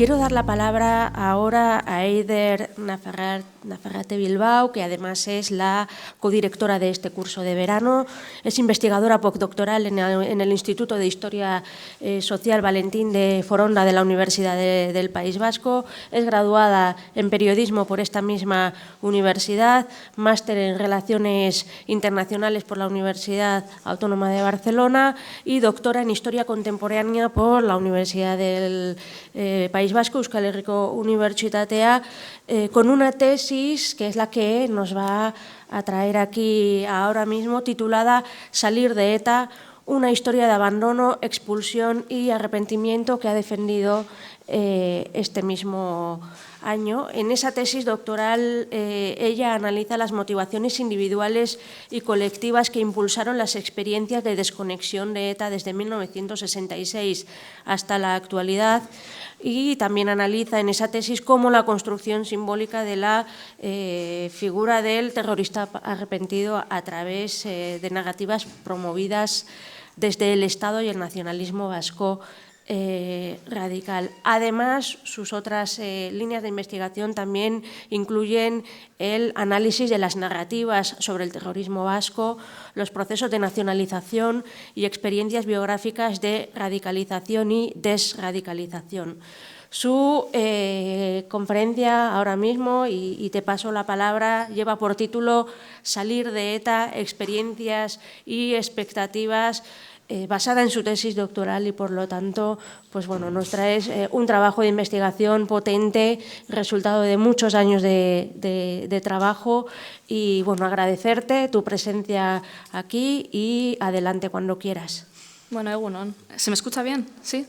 Quiero dar la palabra ahora a Eider Nafarrate Bilbao, que además es la codirectora de este curso de verano. Es investigadora postdoctoral en el Instituto de Historia Social Valentín de Foronda de la Universidad del País Vasco. Es graduada en periodismo por esta misma universidad, máster en Relaciones Internacionales por la Universidad Autónoma de Barcelona y doctora en Historia Contemporánea por la Universidad del País Vasco, Euskal Herriko Unibertsitatea, con una tesis que es la que nos va a traer aquí ahora mismo, titulada Salir de ETA, una historia de abandono, expulsión y arrepentimiento, que ha defendido este mismo año. En esa tesis doctoral ella analiza las motivaciones individuales y colectivas que impulsaron las experiencias de desconexión de ETA desde 1966 hasta la actualidad, y también analiza en esa tesis cómo la construcción simbólica de la figura del terrorista arrepentido a través de narrativas promovidas desde el Estado y el nacionalismo vasco radical. Además, sus otras líneas de investigación también incluyen el análisis de las narrativas sobre el terrorismo vasco, los procesos de nacionalización y experiencias biográficas de radicalización y desradicalización. Su conferencia ahora mismo, y te paso la palabra, lleva por título Salir de ETA, experiencias y expectativas, basada en su tesis doctoral, y por lo tanto pues bueno, nos traes un trabajo de investigación potente, resultado de muchos años de trabajo, y bueno, agradecerte tu presencia aquí y adelante cuando quieras. Bueno, egunon. ¿Se me escucha bien? ¿Sí?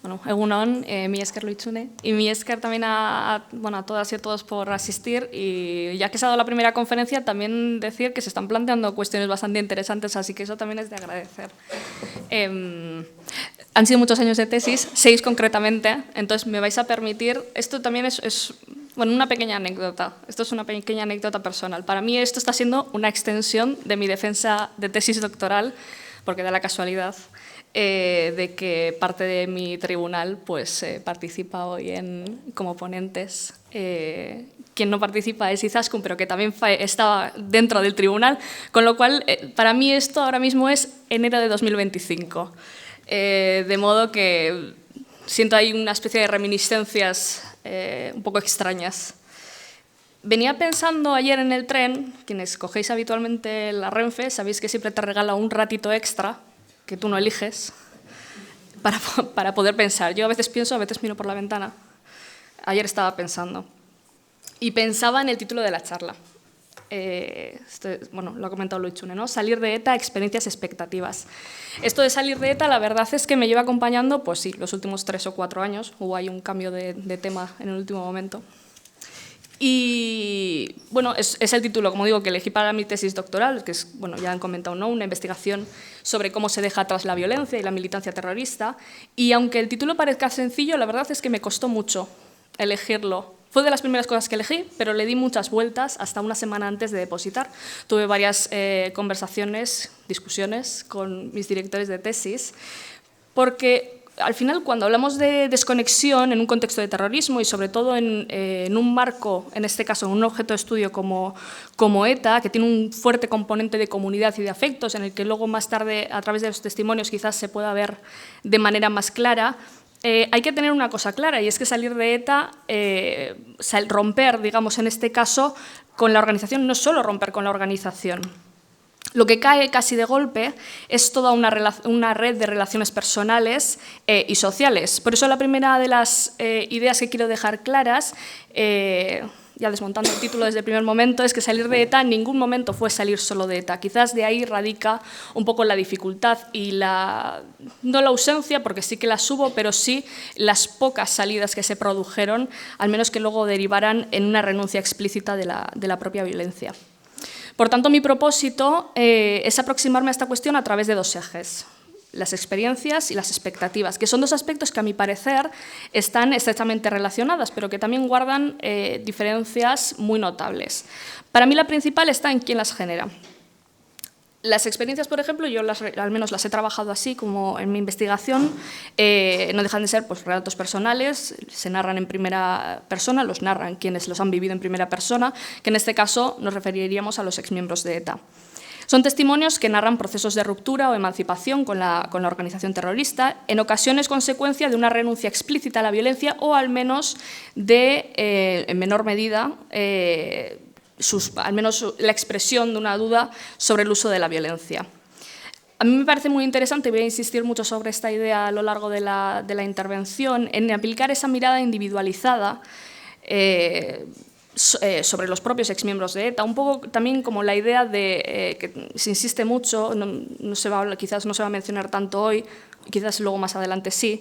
Bueno, egunon, mi esker Loitzune, y mi esker también a todas y a todos por asistir. Y ya que se ha dado la primera conferencia, también decir que se están planteando cuestiones bastante interesantes, así que eso también es de agradecer. Han sido muchos años de tesis, 6 concretamente, entonces me vais a permitir, esto también es una pequeña anécdota, esto es una pequeña anécdota personal. Para mí esto está siendo una extensión de mi defensa de tesis doctoral, porque da la casualidad de que parte de mi tribunal pues, participa hoy como ponentes. Quien no participa es Izaskun, pero que también estaba dentro del tribunal, con lo cual para mí esto ahora mismo es enero de 2025. De modo que siento ahí una especie de reminiscencias un poco extrañas. Venía pensando ayer en el tren, quienes cogéis habitualmente la Renfe, sabéis que siempre te regala un ratito extra, que tú no eliges, para poder pensar. Yo a veces pienso, a veces miro por la ventana. Ayer estaba pensando. Y pensaba en el título de la charla. Lo ha comentado Loitzune, ¿no? Salir de ETA, experiencias expectativas. Esto de salir de ETA, la verdad es que me lleva acompañando, pues sí, los últimos 3 o 4 años. Hubo ahí un cambio de tema en el último momento. Y bueno, es el título, como digo, que elegí para mi tesis doctoral, que es, bueno, ya han comentado, ¿no? Una investigación sobre cómo se deja atrás la violencia y la militancia terrorista. Y aunque el título parezca sencillo, la verdad es que me costó mucho elegirlo. Fue de las primeras cosas que elegí, pero le di muchas vueltas hasta una semana antes de depositar. Tuve varias conversaciones, discusiones con mis directores de tesis, porque al final, cuando hablamos de desconexión en un contexto de terrorismo y sobre todo en un marco, en este caso en un objeto de estudio como ETA, que tiene un fuerte componente de comunidad y de afectos, en el que luego más tarde, a través de los testimonios, quizás se pueda ver de manera más clara, hay que tener una cosa clara, y es que salir de ETA, romper, digamos, en este caso, con la organización, no es solo romper con la organización. Lo que cae casi de golpe es toda una red de relaciones personales y sociales. Por eso la primera de las ideas que quiero dejar claras, ya desmontando el título desde el primer momento, es que salir de ETA en ningún momento fue salir solo de ETA. Quizás de ahí radica un poco la dificultad y no la ausencia, porque sí que las hubo, pero sí las pocas salidas que se produjeron, al menos que luego derivaran en una renuncia explícita de la propia violencia. Por tanto, mi propósito es aproximarme a esta cuestión a través de 2 ejes: las experiencias y las expectativas, que son 2 aspectos que, a mi parecer, están estrechamente relacionadas, pero que también guardan diferencias muy notables. Para mí, la principal está en quién las genera. Las experiencias, por ejemplo, yo al menos las he trabajado así, como en mi investigación, no dejan de ser pues, relatos personales, se narran en primera persona, los narran quienes los han vivido en primera persona, que en este caso nos referiríamos a los exmiembros de ETA. Son testimonios que narran procesos de ruptura o emancipación con la organización terrorista, en ocasiones consecuencia de una renuncia explícita a la violencia o al menos de, en menor medida, al menos la expresión de una duda sobre el uso de la violencia. A mí me parece muy interesante, y voy a insistir mucho sobre esta idea a lo largo de la intervención, en aplicar esa mirada individualizada sobre los propios exmiembros de ETA, un poco también como la idea de que se insiste mucho, quizás no se va a mencionar tanto hoy, quizás luego más adelante sí,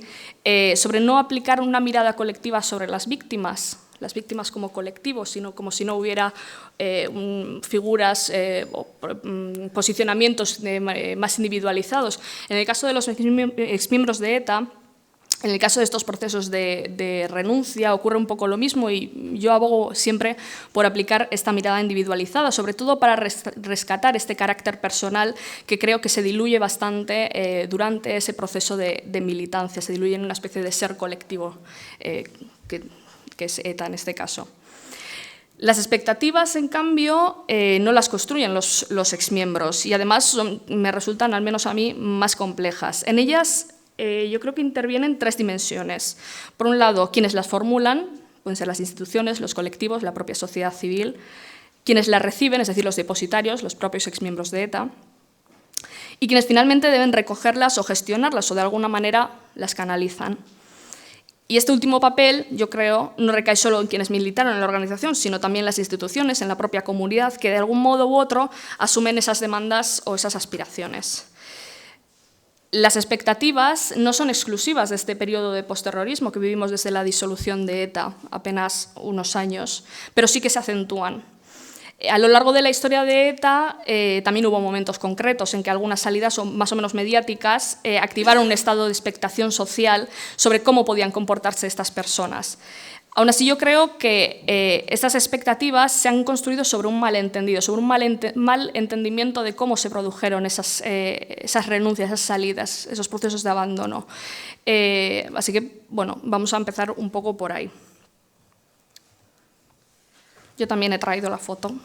sobre no aplicar una mirada colectiva sobre las víctimas como colectivo, sino como si no hubiera figuras o posicionamientos más individualizados. En el caso de los exmiembros de ETA, en el caso de estos procesos de renuncia ocurre un poco lo mismo y yo abogo siempre por aplicar esta mirada individualizada, sobre todo para rescatar este carácter personal que creo que se diluye bastante durante ese proceso de militancia, se diluye en una especie de ser colectivo que es ETA en este caso. Las expectativas, en cambio, no las construyen los exmiembros y además me resultan, al menos a mí, más complejas. En ellas yo creo que intervienen tres dimensiones. Por un lado, quienes las formulan, pueden ser las instituciones, los colectivos, la propia sociedad civil, quienes las reciben, es decir, los depositarios, los propios exmiembros de ETA, y quienes finalmente deben recogerlas o gestionarlas o de alguna manera las canalizan. Y este último papel, yo creo, no recae solo en quienes militaron en la organización, sino también en las instituciones, en la propia comunidad, que de algún modo u otro asumen esas demandas o esas aspiraciones. Las expectativas no son exclusivas de este periodo de postterrorismo que vivimos desde la disolución de ETA, apenas unos años, pero sí que se acentúan. A lo largo de la historia de ETA también hubo momentos concretos en que algunas salidas más o menos mediáticas activaron un estado de expectación social sobre cómo podían comportarse estas personas. Aún así, yo creo que estas expectativas se han construido sobre un malentendido, sobre un mal entendimiento de cómo se produjeron esas renuncias, esas salidas, esos procesos de abandono. Así que, bueno, vamos a empezar un poco por ahí. Yo también he traído la foto. A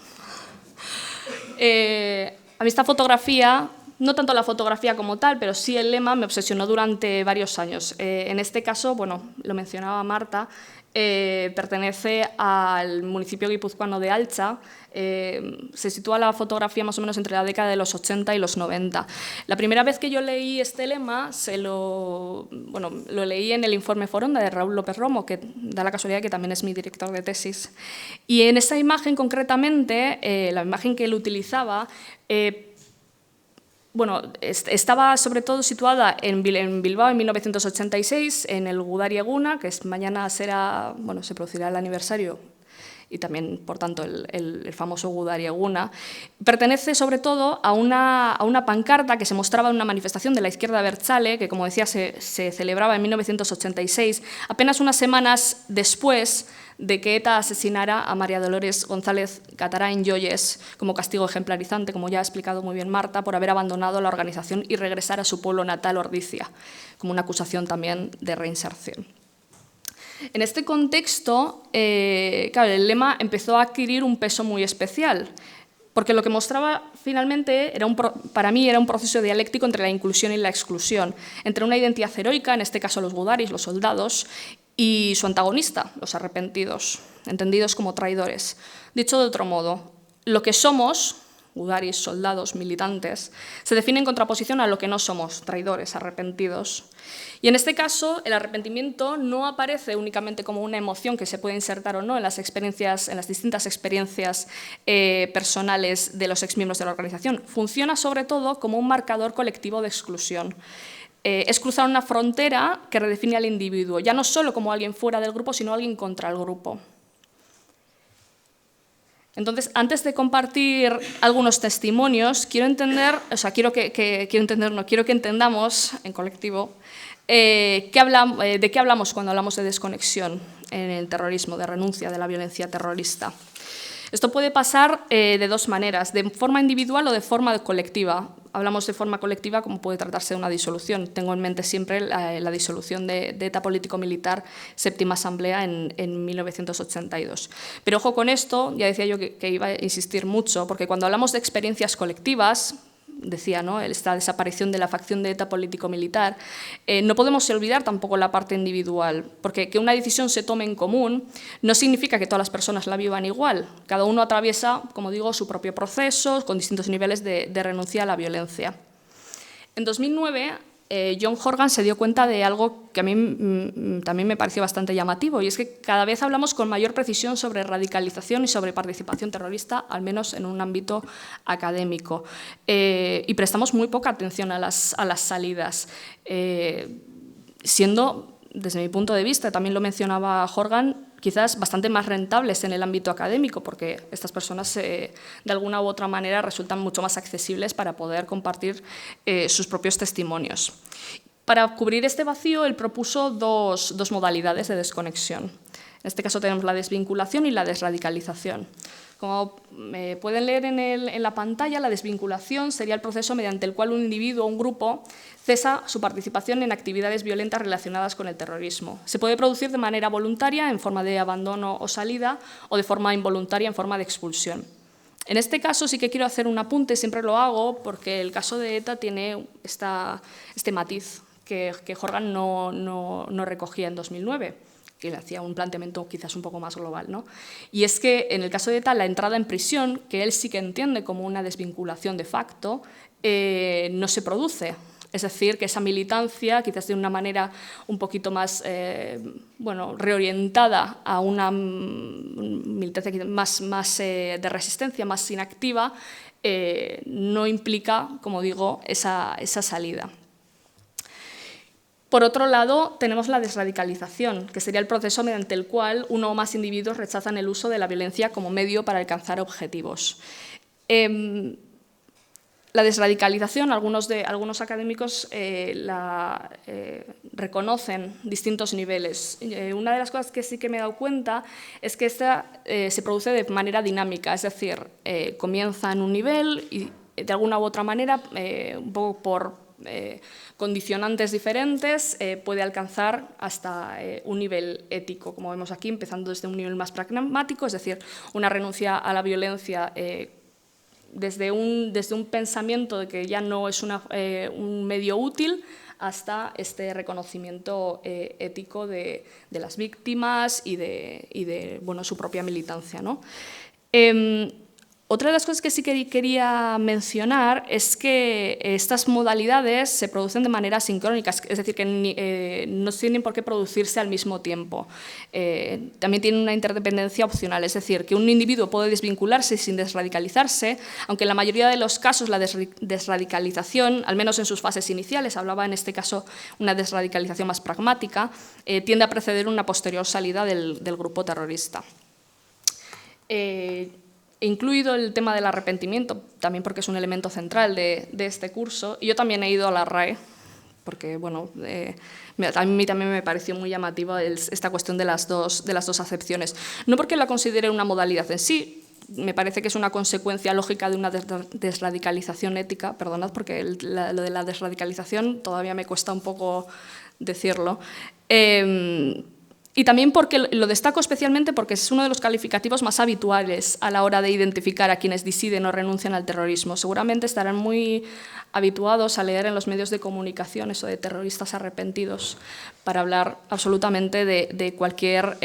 mí esta fotografía, no tanto la fotografía como tal, pero sí el lema me obsesionó durante varios años. En este caso, bueno, lo mencionaba Marta, pertenece al municipio guipuzcoano de Altza. Se sitúa la fotografía más o menos entre la década de los 80 y los 90. La primera vez que yo leí este lema, lo leí en el informe Foronda de Raúl López Romo, que da la casualidad que también es mi director de tesis. Y en esa imagen concretamente, la imagen que él utilizaba, estaba sobre todo situada en Bilbao en 1986, en el Gudari Eguna, que mañana se producirá el aniversario y también, por tanto, el famoso Gudari Eguna. Pertenece sobre todo a una pancarta que se mostraba en una manifestación de la izquierda abertzale, que, como decía, se celebraba en 1986, apenas unas semanas después de que ETA asesinara a María Dolores González Gatarain Joyes como castigo ejemplarizante, como ya ha explicado muy bien Marta, por haber abandonado la organización y regresar a su pueblo natal, Ordizia, como una acusación también de reinserción. En este contexto, claro, el lema empezó a adquirir un peso muy especial, porque lo que mostraba finalmente, para mí, era un proceso dialéctico entre la inclusión y la exclusión, entre una identidad heroica, en este caso los gudaris, los soldados, y su antagonista, los arrepentidos, entendidos como traidores. Dicho de otro modo, lo que somos, gudaris, soldados, militantes, se define en contraposición a lo que no somos, traidores, arrepentidos. Y en este caso, el arrepentimiento no aparece únicamente como una emoción que se puede insertar o no en las distintas experiencias personales de los exmiembros de la organización. Funciona sobre todo como un marcador colectivo de exclusión. Es cruzar una frontera que redefine al individuo, ya no solo como alguien fuera del grupo, sino alguien contra el grupo. Entonces, antes de compartir algunos testimonios, quiero que entendamos en colectivo de qué hablamos cuando hablamos de desconexión en el terrorismo, de renuncia de la violencia terrorista. Esto puede pasar de dos maneras, de forma individual o de forma colectiva. Hablamos de forma colectiva como puede tratarse de una disolución. Tengo en mente siempre la disolución de ETA político-militar, séptima asamblea en 1982. Pero ojo con esto, ya decía yo que iba a insistir mucho, porque cuando hablamos de experiencias colectivas, decía, ¿no?, esta desaparición de la facción de ETA político-militar, no podemos olvidar tampoco la parte individual, porque que una decisión se tome en común no significa que todas las personas la vivan igual. Cada uno atraviesa, como digo, su propio proceso, con distintos niveles de renuncia a la violencia. En 2009, John Horgan se dio cuenta de algo que a mí también me pareció bastante llamativo, y es que cada vez hablamos con mayor precisión sobre radicalización y sobre participación terrorista, al menos en un ámbito académico, y prestamos muy poca atención a las salidas, siendo, desde mi punto de vista, también lo mencionaba Horgan, quizás bastante más rentables en el ámbito académico, porque estas personas de alguna u otra manera resultan mucho más accesibles para poder compartir sus propios testimonios. Para cubrir este vacío, él propuso dos modalidades de desconexión. En este caso tenemos la desvinculación y la desradicalización. Como pueden leer en la pantalla, la desvinculación sería el proceso mediante el cual un individuo o un grupo cesa su participación en actividades violentas relacionadas con el terrorismo. Se puede producir de manera voluntaria, en forma de abandono o salida, o de forma involuntaria, en forma de expulsión. En este caso sí que quiero hacer un apunte, siempre lo hago, porque el caso de ETA tiene este matiz que Horgan no recogía en 2009. Que le hacía un planteamiento quizás un poco más global, ¿no? Y es que en el caso de ETA, la entrada en prisión, que él sí que entiende como una desvinculación de facto, no se produce. Es decir, que esa militancia, quizás de una manera un poquito más reorientada a una militancia más de resistencia, más inactiva, no implica, como digo, esa salida. Por otro lado, tenemos la desradicalización, que sería el proceso mediante el cual uno o más individuos rechazan el uso de la violencia como medio para alcanzar objetivos. La desradicalización, algunos académicos la reconocen distintos niveles. Una de las cosas que sí que me he dado cuenta es que esta se produce de manera dinámica, es decir, comienza en un nivel y de alguna u otra manera, un poco por condicionantes diferentes, puede alcanzar hasta un nivel ético, como vemos aquí, empezando desde un nivel más pragmático, es decir, una renuncia a la violencia desde un pensamiento de que ya no es un medio útil, hasta este reconocimiento ético de las víctimas y de su propia militancia, ¿no? Otra de las cosas que sí que quería mencionar es que estas modalidades se producen de manera sincrónica, es decir, que no tienen por qué producirse al mismo tiempo. También tienen una interdependencia opcional, es decir, que un individuo puede desvincularse sin desradicalizarse, aunque en la mayoría de los casos la desradicalización, al menos en sus fases iniciales, hablaba en este caso una desradicalización más pragmática, tiende a preceder una posterior salida del grupo terrorista. Incluido el tema del arrepentimiento, también porque es un elemento central de este curso, y yo también he ido a la RAE, porque a mí también me pareció muy llamativa esta cuestión de las dos acepciones. No porque la considere una modalidad en sí, me parece que es una consecuencia lógica de una desradicalización ética, perdonad porque lo de la desradicalización todavía me cuesta un poco decirlo, y también porque lo destaco especialmente porque es uno de los calificativos más habituales a la hora de identificar a quienes disiden o renuncian al terrorismo. Seguramente estarán muy habituados a leer en los medios de comunicación eso de terroristas arrepentidos, para hablar absolutamente de cualquier,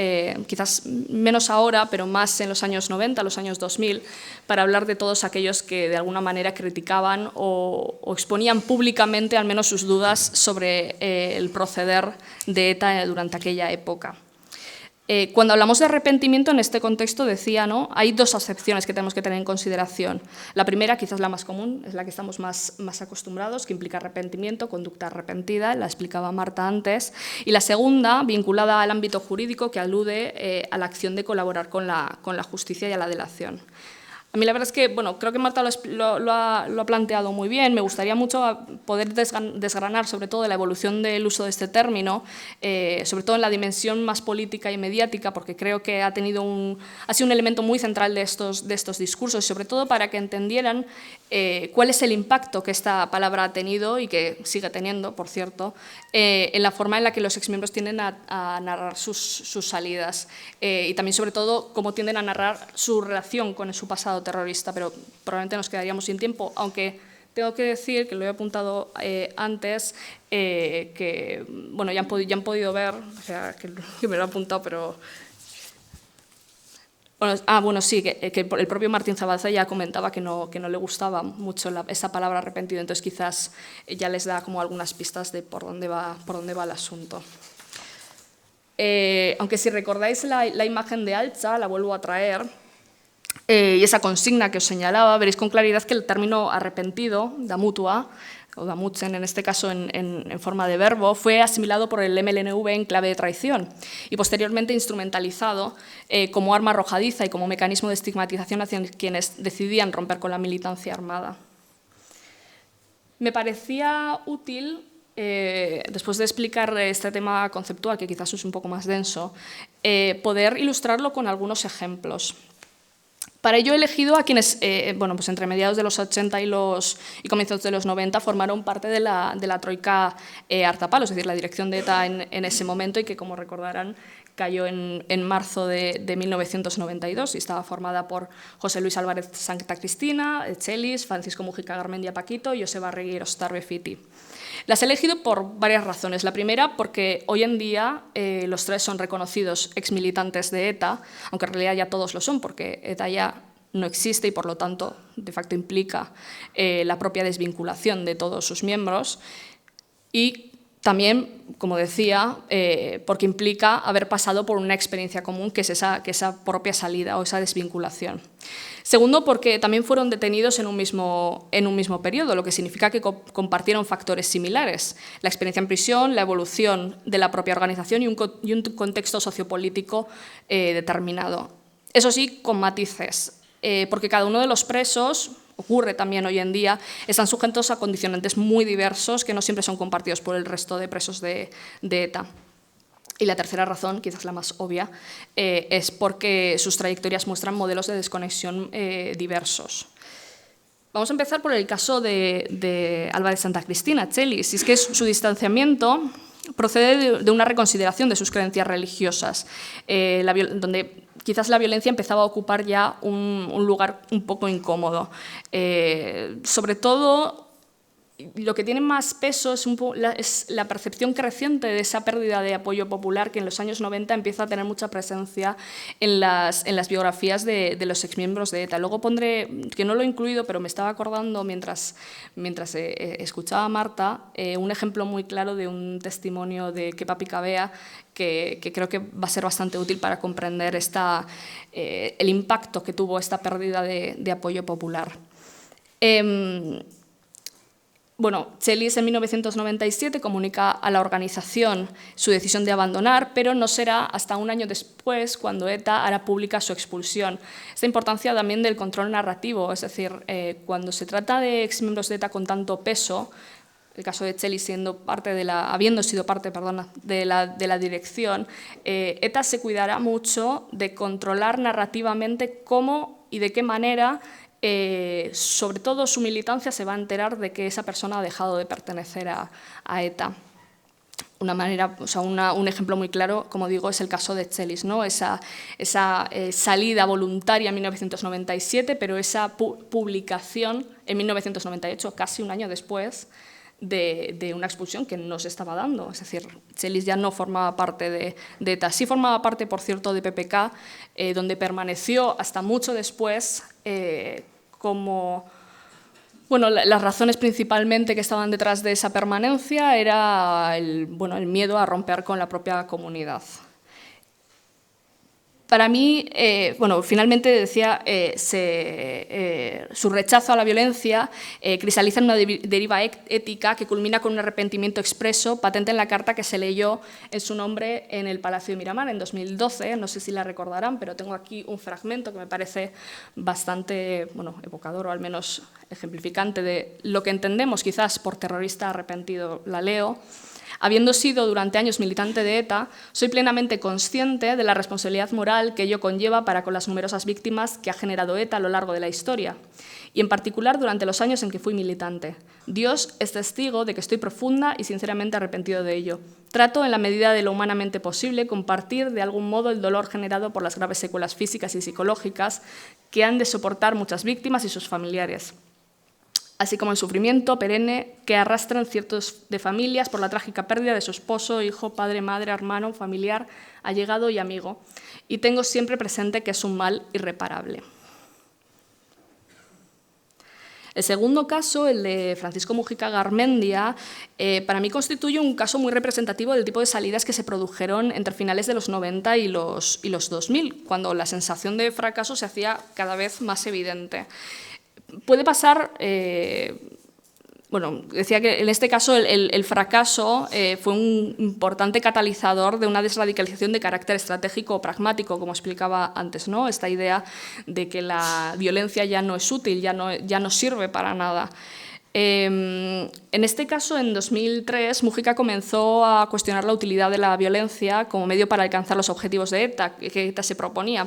quizás menos ahora, pero más en los años 90, los años 2000, para hablar de todos aquellos que de alguna manera criticaban o exponían públicamente al menos sus dudas sobre el proceder de ETA durante aquella época. Cuando hablamos de arrepentimiento en este contexto, decía, ¿no?, hay dos acepciones que tenemos que tener en consideración. La primera, quizás la más común, es la que estamos más acostumbrados, que implica arrepentimiento, conducta arrepentida, la explicaba Marta antes. Y la segunda, vinculada al ámbito jurídico, que alude a la acción de colaborar con la justicia y a la delación. A mí la verdad es que, bueno, creo que Marta lo ha planteado muy bien. Me gustaría mucho poder desgranar sobre todo la evolución del uso de este término, sobre todo en la dimensión más política y mediática, porque creo que ha sido un elemento muy central de estos discursos, sobre todo para que entendieran cuál es el impacto que esta palabra ha tenido y que sigue teniendo, por cierto, en la forma en la que los exmiembros tienden a narrar sus salidas y también, sobre todo, cómo tienden a narrar su relación con su pasado terrorista, pero probablemente nos quedaríamos sin tiempo, aunque tengo que decir, que lo he apuntado antes, que bueno, ya han podido ver, o sea, que me lo he apuntado, pero... Bueno, sí, que el propio Martín Zabalza ya comentaba que no le gustaba mucho esa palabra arrepentido, entonces quizás ya les da como algunas pistas de por dónde va el asunto. Aunque si recordáis la imagen de Altza, la vuelvo a traer, y esa consigna que os señalaba, veréis con claridad que el término arrepentido, damutua, o damutzen en este caso en forma de verbo, fue asimilado por el MLNV en clave de traición y posteriormente instrumentalizado como arma arrojadiza y como mecanismo de estigmatización hacia quienes decidían romper con la militancia armada. Me parecía útil, después de explicar este tema conceptual, que quizás es un poco más denso, poder ilustrarlo con algunos ejemplos. Para ello he elegido a quienes, bueno, pues entre mediados de los 80 y comienzos de los 90 formaron parte de la troika Artapalo, es decir, la dirección de ETA en ese momento y que, como recordarán, cayó en marzo de 1992 y estaba formada por José Luis Álvarez Santa Cristina, Chelis, Francisco Mujica Garmendia Paquito y Joseba Arregui Ostar Befiti. Las he elegido por varias razones. La primera, porque hoy en día los tres son reconocidos exmilitantes de ETA, aunque en realidad ya todos lo son, porque ETA ya no existe y, por lo tanto, de facto implica la propia desvinculación de todos sus miembros. Y también, como decía, porque implica haber pasado por una experiencia común, que es esa propia salida o esa desvinculación. Segundo, porque también fueron detenidos en un mismo periodo, lo que significa que compartieron factores similares: la experiencia en prisión, la evolución de la propia organización y un contexto sociopolítico determinado. Eso sí, con matices, porque cada uno de los presos, ocurre también hoy en día, están sujetos a condicionantes muy diversos que no siempre son compartidos por el resto de presos de ETA. Y la tercera razón, quizás la más obvia, es porque sus trayectorias muestran modelos de desconexión diversos. Vamos a empezar por el caso de Álvarez Santa Cristina, Chelis, y es que su distanciamiento procede de una reconsideración de sus creencias religiosas, donde quizás la violencia empezaba a ocupar ya un lugar un poco incómodo. Sobre todo, lo que tiene más peso es la percepción creciente de esa pérdida de apoyo popular que en los años 90 empieza a tener mucha presencia en las biografías de los exmiembros de ETA. Luego pondré, que no lo he incluido, pero me estaba acordando mientras escuchaba a Marta, un ejemplo muy claro de un testimonio de Kepa Picabea que creo que va a ser bastante útil para comprender el impacto que tuvo esta pérdida de apoyo popular. Bueno, Chelis en 1997 comunica a la organización su decisión de abandonar, pero no será hasta un año después cuando ETA hará pública su expulsión. Esta importancia también del control narrativo, es decir, cuando se trata de exmiembros de ETA con tanto peso, el caso de Chelis habiendo sido parte de la dirección, ETA se cuidará mucho de controlar narrativamente cómo y de qué manera, sobre todo su militancia, se va a enterar de que esa persona ha dejado de pertenecer a ETA. Un ejemplo muy claro, como digo, es el caso de Chelis, ¿no? Esa salida voluntaria en 1997, pero esa publicación en 1998, casi un año después de una expulsión que no se estaba dando. Es decir, Chelis ya no formaba parte de ETA. Sí formaba parte, por cierto, de PPK, donde permaneció hasta mucho después como... Bueno, las razones principalmente que estaban detrás de esa permanencia era el miedo a romper con la propia comunidad. Para mí, finalmente decía, su rechazo a la violencia cristaliza en una deriva ética que culmina con un arrepentimiento expreso, patente en la carta que se leyó en su nombre en el Palacio de Miramar en 2012. No sé si la recordarán, pero tengo aquí un fragmento que me parece bastante evocador, o al menos ejemplificante de lo que entendemos quizás por terrorista arrepentido. La leo. Habiendo sido durante años militante de ETA, soy plenamente consciente de la responsabilidad moral que ello conlleva para con las numerosas víctimas que ha generado ETA a lo largo de la historia, y en particular durante los años en que fui militante. Dios es testigo de que estoy profunda y sinceramente arrepentido de ello. Trato, en la medida de lo humanamente posible, compartir de algún modo el dolor generado por las graves secuelas físicas y psicológicas que han de soportar muchas víctimas y sus familiares, así como el sufrimiento perenne que arrastran ciertos de familias por la trágica pérdida de su esposo, hijo, padre, madre, hermano, familiar, allegado y amigo. Y tengo siempre presente que es un mal irreparable. El segundo caso, el de Francisco Mujica Garmendia, para mí constituye un caso muy representativo del tipo de salidas que se produjeron entre finales de los 90 y los 2000, cuando la sensación de fracaso se hacía cada vez más evidente. Puede pasar, decía que en este caso el fracaso fue un importante catalizador de una desradicalización de carácter estratégico o pragmático, como explicaba antes, ¿no? Esta idea de que la violencia ya no es útil, ya no sirve para nada. En este caso, en 2003, Mujica comenzó a cuestionar la utilidad de la violencia como medio para alcanzar los objetivos de ETA, que ETA se proponía,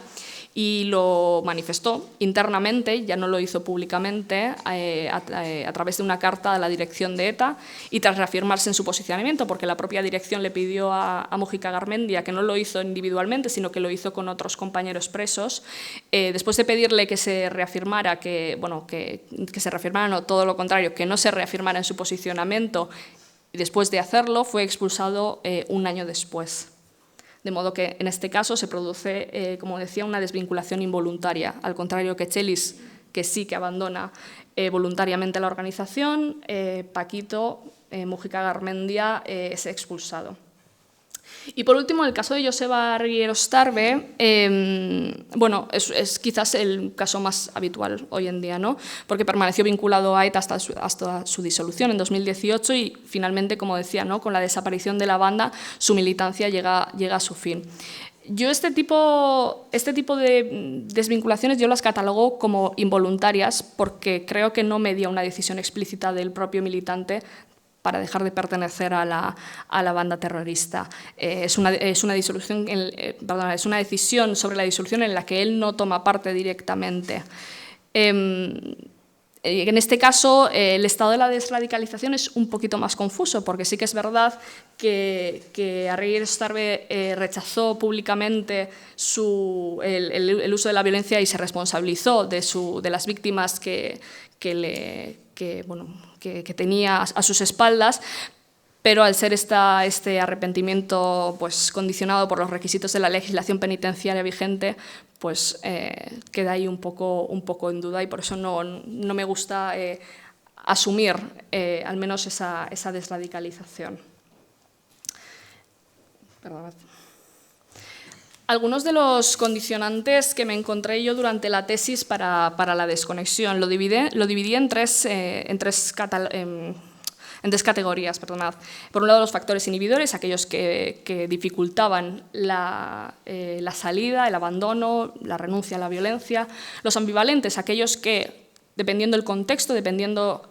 y lo manifestó internamente, ya no lo hizo públicamente, a través de una carta a la dirección de ETA, y tras reafirmarse en su posicionamiento, porque la propia dirección le pidió a Mujica Garmendia, que no lo hizo individualmente, sino que lo hizo con otros compañeros presos, después de pedirle que se reafirmara, que se reafirmara, no, todo lo contrario, que no se reafirmara en su posicionamiento, y después de hacerlo fue expulsado un año después. De modo que en este caso se produce, como decía, una desvinculación involuntaria, al contrario que Chelis, que sí que abandona voluntariamente la organización, Paquito Mujica Garmendia es expulsado. Y por último, el caso de Joseba Argierostarbe, es quizás el caso más habitual hoy en día, ¿no? Porque permaneció vinculado a ETA hasta su disolución en 2018 y finalmente, como decía, ¿no? Con la desaparición de la banda, su militancia llega a su fin. Yo este tipo de desvinculaciones yo las catalogo como involuntarias porque creo que no media una decisión explícita del propio militante para dejar de pertenecer a la banda terrorista. Es una decisión sobre la disolución en la que él no toma parte directamente. En este caso, el estado de la desradicalización es un poquito más confuso, porque sí que es verdad que Argierostarbe rechazó públicamente el uso de la violencia y se responsabilizó de las víctimas que tenía a sus espaldas, pero al ser este arrepentimiento pues, condicionado por los requisitos de la legislación penitenciaria vigente, pues queda ahí un poco en duda y por eso no me gusta asumir al menos esa desradicalización. Perdón. Algunos de los condicionantes que me encontré yo durante la tesis para la desconexión lo dividí en tres categorías. Perdonad. Por un lado, los factores inhibidores, aquellos que dificultaban la salida, el abandono, la renuncia a la violencia. Los ambivalentes, aquellos que, dependiendo del contexto, dependiendo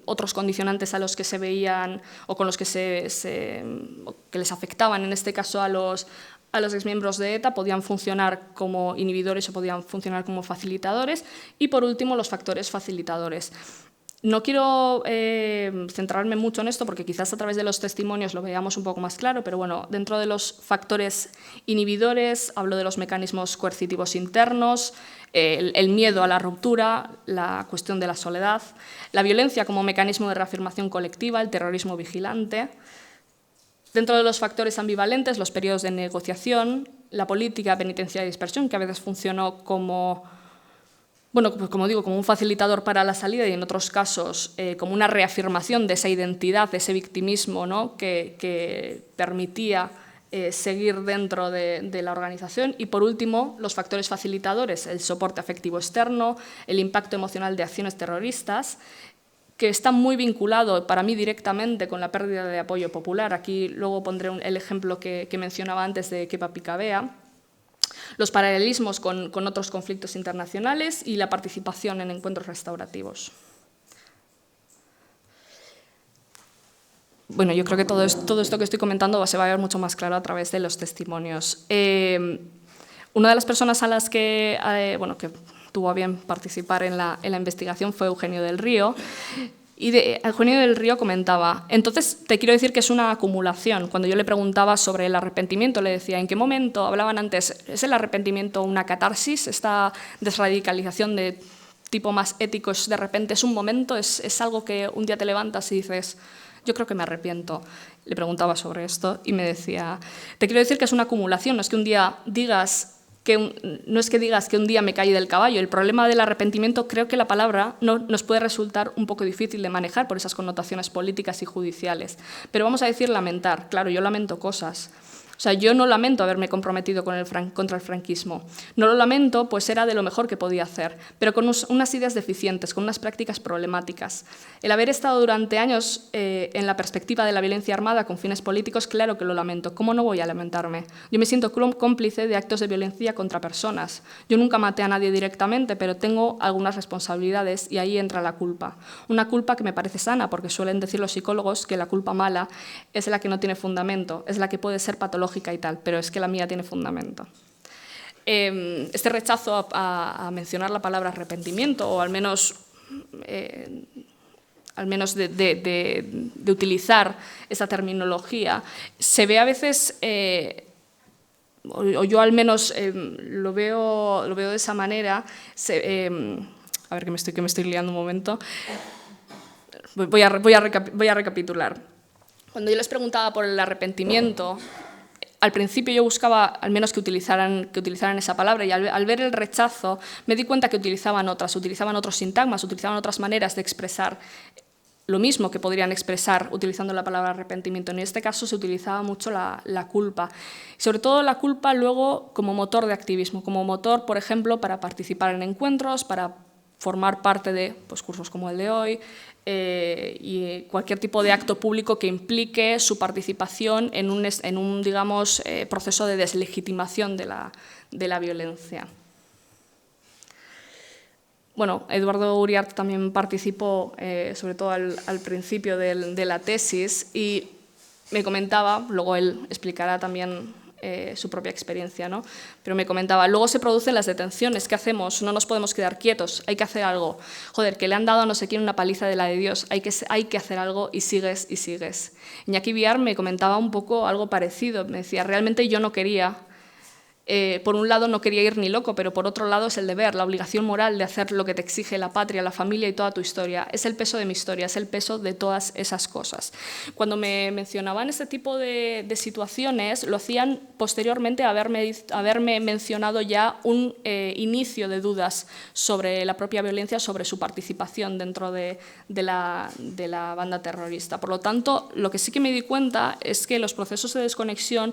otros condicionantes a los que se veían o con los que que les afectaban, en este caso a los exmiembros de ETA, podían funcionar como inhibidores o podían funcionar como facilitadores. Y, por último, los factores facilitadores. No quiero centrarme mucho en esto porque quizás a través de los testimonios lo veamos un poco más claro, pero bueno, dentro de los factores inhibidores hablo de los mecanismos coercitivos internos, el miedo a la ruptura, la cuestión de la soledad, la violencia como mecanismo de reafirmación colectiva, el terrorismo vigilante. Dentro de los factores ambivalentes, los periodos de negociación, la política penitenciaria de dispersión, que a veces funcionó como un facilitador para la salida y en otros casos como una reafirmación de esa identidad, de ese victimismo, ¿no? que permitía seguir dentro de la organización. Y por último, los factores facilitadores, el soporte afectivo externo, el impacto emocional de acciones terroristas, que está muy vinculado para mí directamente con la pérdida de apoyo popular. Aquí luego pondré el ejemplo que mencionaba antes de Kepa Picabea, los paralelismos con otros conflictos internacionales y la participación en encuentros restaurativos. Bueno, yo creo que todo esto que estoy comentando se va a ver mucho más claro a través de los testimonios. Una de las personas a las que tuvo a bien participar en la investigación fue Eugenio del Río. Y Eugenio del Río comentaba, entonces te quiero decir que es una acumulación. Cuando yo le preguntaba sobre el arrepentimiento, le decía, ¿en qué momento? Hablaban antes, ¿es el arrepentimiento una catarsis? ¿Esta desradicalización de tipo más ético de repente es un momento? ¿Es algo que un día te levantas y dices, yo creo que me arrepiento? Le preguntaba sobre esto y me decía, te quiero decir que es una acumulación, no es que un día digas que un día me caí del caballo. El problema del arrepentimiento, creo que la palabra nos puede resultar un poco difícil de manejar por esas connotaciones políticas y judiciales. Pero vamos a decir lamentar. Claro, yo lamento cosas. O sea, yo no lamento haberme comprometido contra el franquismo. No lo lamento, pues era de lo mejor que podía hacer, pero con unas ideas deficientes, con unas prácticas problemáticas. El haber estado durante años en la perspectiva de la violencia armada con fines políticos, claro que lo lamento. ¿Cómo no voy a lamentarme? Yo me siento cómplice de actos de violencia contra personas. Yo nunca maté a nadie directamente, pero tengo algunas responsabilidades y ahí entra la culpa. Una culpa que me parece sana, porque suelen decir los psicólogos que la culpa mala es la que no tiene fundamento, es la que puede ser patológica y tal, pero es que la mía tiene fundamento. Este rechazo a mencionar la palabra arrepentimiento, o al menos de utilizar esa terminología, se ve a veces, o yo al menos lo veo de esa manera. A ver, que me estoy liando un momento. Voy a recapitular. Cuando yo les preguntaba por el arrepentimiento, al principio yo buscaba al menos que utilizaran esa palabra, y al ver el rechazo me di cuenta que utilizaban otros sintagmas, utilizaban otras maneras de expresar lo mismo que podrían expresar utilizando la palabra arrepentimiento. En este caso se utilizaba mucho la culpa, y sobre todo la culpa luego como motor de activismo, como motor, por ejemplo, para participar en encuentros, para formar parte de cursos como el de hoy, y cualquier tipo de acto público que implique su participación en un digamos, proceso de deslegitimación de la violencia. Bueno, Eduardo Uriarte también participó, sobre todo al principio de la tesis, y me comentaba, luego él explicará también su propia experiencia, ¿no? Pero me comentaba, luego se producen las detenciones, ¿qué hacemos? No nos podemos quedar quietos, hay que hacer algo. Joder, que le han dado a no sé quién una paliza de la de Dios, hay que hacer algo, y sigues y sigues. Iñaki Villar me comentaba un poco algo parecido, me decía, realmente yo no quería, por un lado no quería ir ni loco, pero por otro lado es el deber, la obligación moral de hacer lo que te exige la patria, la familia y toda tu historia. Es el peso de mi historia, es el peso de todas esas cosas. Cuando me mencionaban este tipo de situaciones, lo hacían posteriormente a haberme mencionado ya un inicio de dudas sobre la propia violencia, sobre su participación dentro de la banda terrorista. Por lo tanto, lo que sí que me di cuenta es que los procesos de desconexión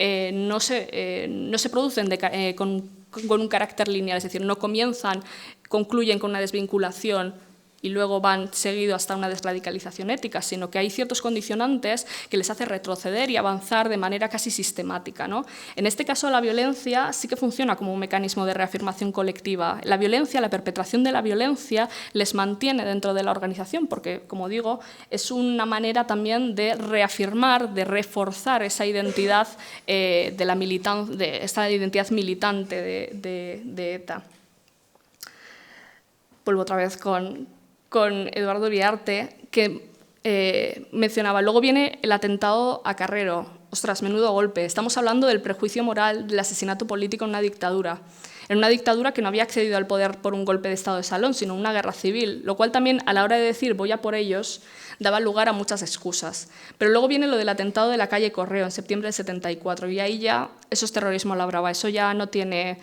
no se producen con un carácter lineal, es decir, no concluyen con una desvinculación y luego van seguido hasta una desradicalización ética, sino que hay ciertos condicionantes que les hace retroceder y avanzar de manera casi sistemática, ¿no? En este caso, la violencia sí que funciona como un mecanismo de reafirmación colectiva. La violencia, la perpetración de la violencia, les mantiene dentro de la organización porque, como digo, es una manera también de reafirmar, de reforzar esa identidad esta identidad militante de ETA. Vuelvo otra vez con Eduardo Uriarte, que mencionaba, luego viene el atentado a Carrero. Ostras, menudo golpe. Estamos hablando del prejuicio moral del asesinato político en una dictadura que no había accedido al poder por un golpe de estado de salón, sino una guerra civil, lo cual también, a la hora de decir voy a por ellos, daba lugar a muchas excusas. Pero luego viene lo del atentado de la calle Correo en septiembre del 74, y ahí ya eso es terrorismo a la brava, eso ya no tiene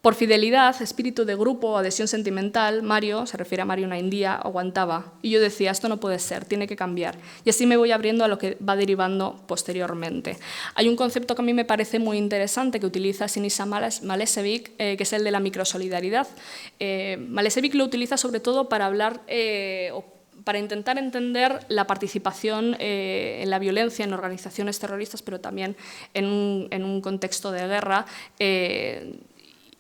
Por fidelidad, espíritu de grupo, adhesión sentimental, Mario, se refiere a Mario Naindía, aguantaba. Y yo decía, esto no puede ser, tiene que cambiar. Y así me voy abriendo a lo que va derivando posteriormente. Hay un concepto que a mí me parece muy interesante que utiliza Sinisa Malesevic, que es el de la microsolidaridad. Malesevic lo utiliza sobre todo para hablar para intentar entender la participación en la violencia en organizaciones terroristas, pero también en un contexto de guerra,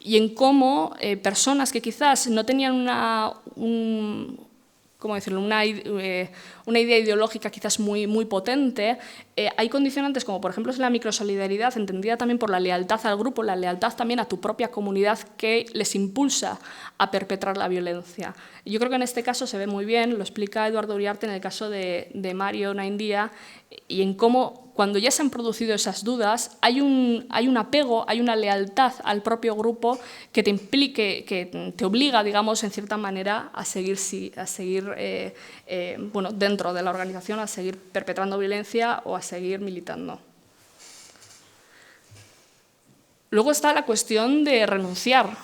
y en cómo personas que quizás no tenían ¿cómo decirlo? Una idea ideológica quizás muy potente, hay condicionantes como por ejemplo es la microsolidaridad, entendida también por la lealtad al grupo, la lealtad también a tu propia comunidad, que les impulsa a perpetrar la violencia. Yo creo que en este caso se ve muy bien, lo explica Eduardo Uriarte en el caso de Mario Naindía, y en cómo cuando ya se han producido esas dudas hay un apego, hay una lealtad al propio grupo que te implique, que te obliga, digamos, en cierta manera a seguir bueno, dentro de la organización, a seguir perpetrando violencia o a seguir militando. Luego está la cuestión de renunciar.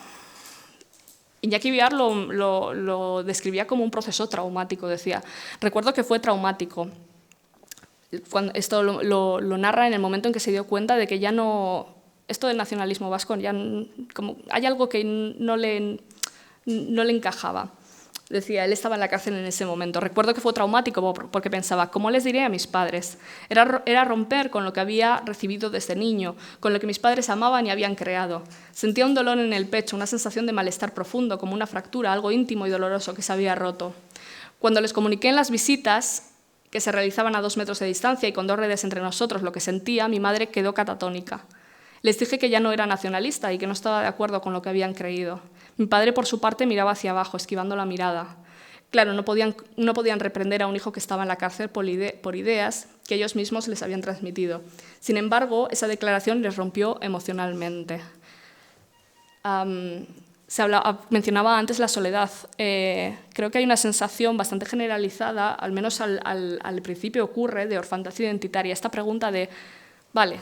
Iñaki Biar lo describía como un proceso traumático, decía. Recuerdo que fue traumático. Esto lo narra en el momento en que se dio cuenta de que ya no... Esto del nacionalismo vasco, ya como hay algo que no le encajaba. Decía, él estaba en la cárcel en ese momento. Recuerdo que fue traumático porque pensaba, ¿cómo les diré a mis padres? Era romper con lo que había recibido desde niño, con lo que mis padres amaban y habían creado. Sentía un dolor en el pecho, una sensación de malestar profundo, como una fractura, algo íntimo y doloroso que se había roto. Cuando les comuniqué en las visitas, que se realizaban a 2 metros de distancia y con 2 redes entre nosotros, lo que sentía, mi madre quedó catatónica. Les dije que ya no era nacionalista y que no estaba de acuerdo con lo que habían creído. Mi padre, por su parte, miraba hacia abajo, esquivando la mirada. Claro, no podían reprender a un hijo que estaba en la cárcel por ideas que ellos mismos les habían transmitido. Sin embargo, esa declaración les rompió emocionalmente. Mencionaba antes la soledad. Creo que hay una sensación bastante generalizada, al menos al principio ocurre, de orfandad identitaria. Esta pregunta de, vale,